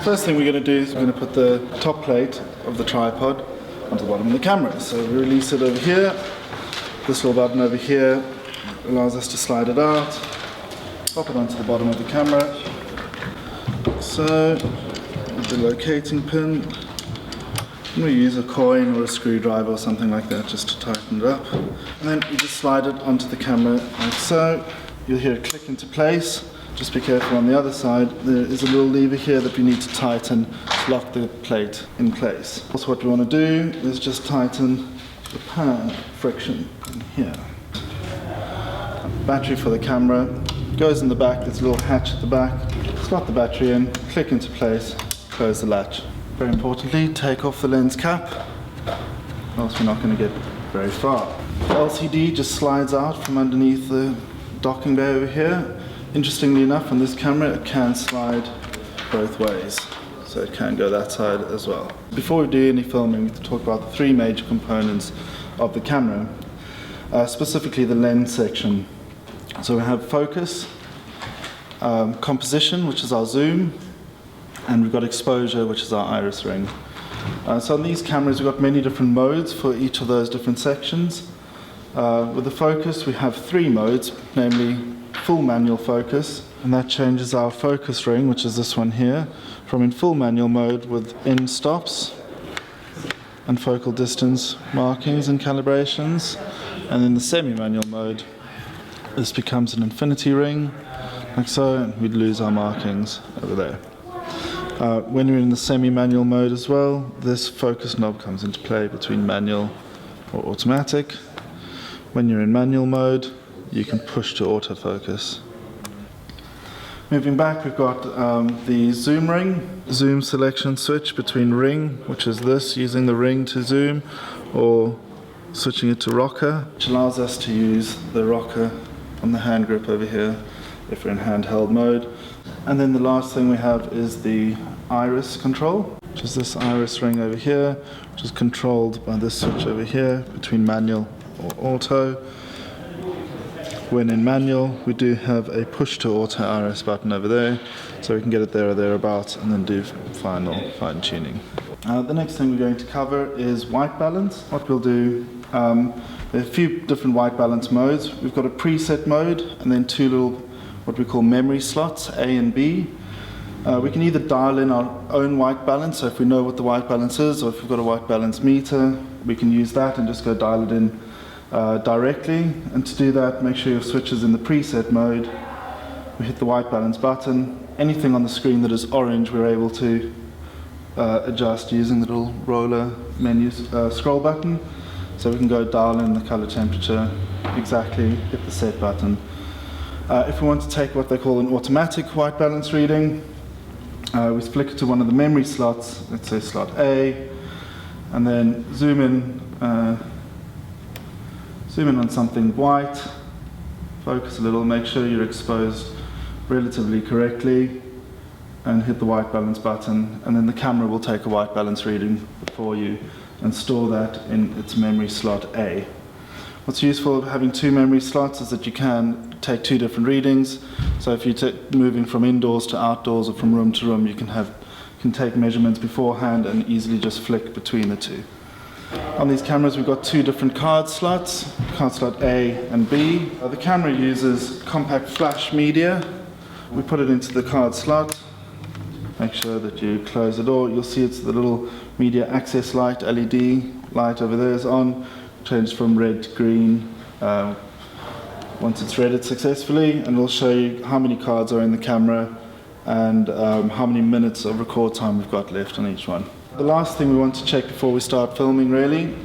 First thing we're going to do is we're going to put the top plate of the tripod onto the bottom of the camera. So we release it over here. This little button over here allows us to slide it out, pop it onto the bottom of the camera. So, with the locating pin, and we use a coin or a screwdriver or something like that just to tighten it up. And then you just slide it onto the camera like so. You'll hear it click into place. Just be careful on the other side. There is a little lever here that we need to tighten to lock the plate in place. Also what we want to do is just tighten the pan friction in here. Battery for the camera goes in the back. There's a little hatch at the back. Slot the battery in, click into place, close the latch. Very importantly, take off the lens cap, else we're not going to get very far. The LCD just slides out from underneath the docking bay over here. Interestingly enough, on this camera it can slide both ways, so it can go that side as well. Before we do any filming, we talk about the three major components of the camera, specifically the lens section. So we have focus, composition, which is our zoom, and we've got exposure, which is our iris ring. So on these cameras we've got many different modes for each of those different sections. With the focus we have three modes, namely full manual focus, and that changes our focus ring, which is this one here, from in full manual mode with in stops and focal distance markings and calibrations, and in the semi-manual mode this becomes an infinity ring, like so, and we'd lose our markings over there. When you're in the semi-manual mode as well, this focus knob comes into play between manual or automatic. When you're in manual mode, you can push to autofocus. Moving back, we've got the zoom ring. Zoom selection switch between ring, which is this, using the ring to zoom, or switching it to rocker, which allows us to use the rocker on the hand grip over here if we're in handheld mode. And then the last thing we have is the iris control, which is this iris ring over here, which is controlled by this switch over here between manual or auto. When in manual, we do have a push to auto iris button over there, so we can get it there or thereabouts and then do final fine tuning. The next thing we're going to cover is white balance. What we'll do, there are a few different white balance modes. We've got a preset mode and then two little what we call memory slots, A and B. We can either dial in our own white balance, so if we know what the white balance is, or if we've got a white balance meter, we can use that and just go dial it in directly. And to do that, make sure your switch is in the preset mode. We hit the white balance button. Anything on the screen that is orange we're able to adjust using the little roller menu scroll button. So we can go dial in the color temperature exactly, hit the set button. If we want to take what they call an automatic white balance reading, we flick it to one of the memory slots, let's say slot A, and then zoom in on something white, focus a little, make sure you're exposed relatively correctly, and hit the white balance button, and then the camera will take a white balance reading for you and store that in its memory slot A. What's useful of having two memory slots is that you can take two different readings. So if you're moving from indoors to outdoors or from room to room, you can take measurements beforehand and easily just flick between the two. On these cameras we've got two different card slots, card slot A and B. The camera uses compact flash media. We put it into the card slot. Make sure that you close the door. You'll see it's the little media access light, LED light over there is on. Changes from red to green. Once it's read it successfully, and we'll show you how many cards are in the camera and how many minutes of record time we've got left on each one. The last thing we want to check before we start filming really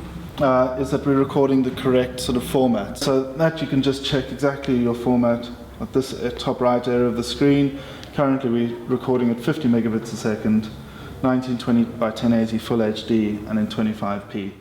is that we're recording the correct sort of format. So that you can just check exactly your format at this top right area of the screen. Currently we're recording at 50 megabits a second, 1920 by 1080 full HD and in 25p.